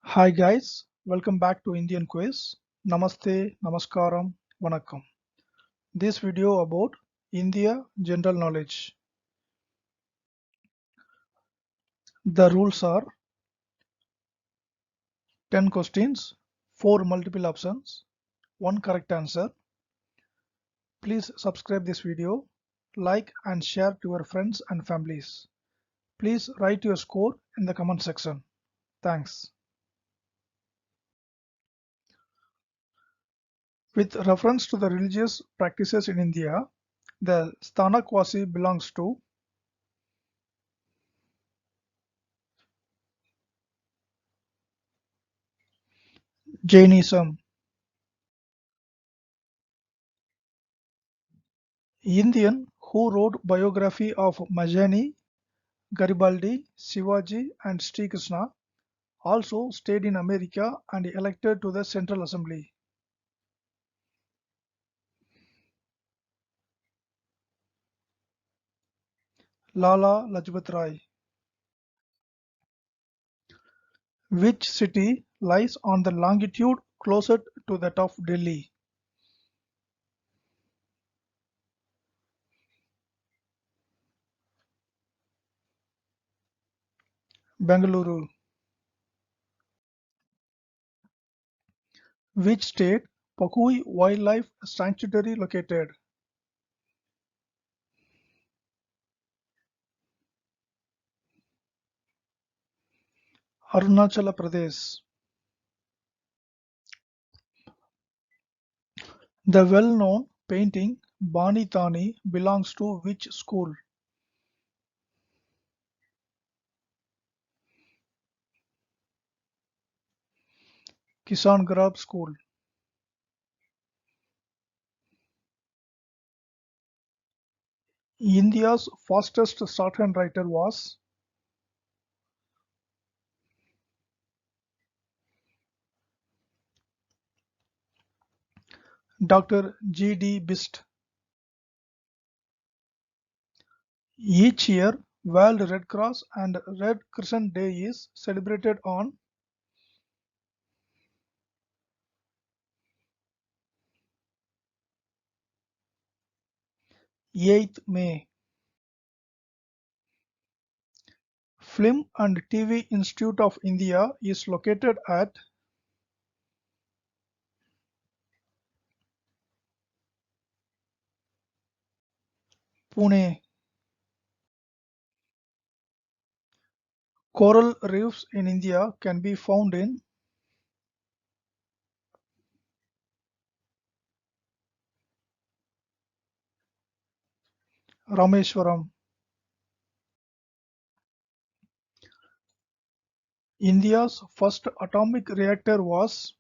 Hi guys, welcome back to Indian Quiz. Namaste, Namaskaram, Vanakkam. This video about India general knowledge. The rules are 10 questions, 4 multiple options, 1 correct answer. Please subscribe this video, like and share to your friends and families. Please write your score in the comment section. Thanks. With reference to the religious practices in India, the Sthanakvasi belongs to Jainism. Indian who wrote biography of Mazzini, Garibaldi, Shivaji and Shri Krishna also stayed in America and elected to the Central Assembly. Lala Lajpat Rai. Which city lies on the longitude closest to that of Delhi? Bengaluru. Which state Pakhui Wildlife Sanctuary located? Arunachala Pradesh. The well-known painting Bani Thani belongs to which school? Kisan Garab School. India's fastest shorthand writer was Dr. G. D. Bist. Each year, World Red Cross and Red Crescent Day is celebrated on 8th May. Film and TV Institute of India is located at Pune. Coral reefs in India can be found in Rameswaram. India's first atomic reactor was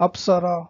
Apsara.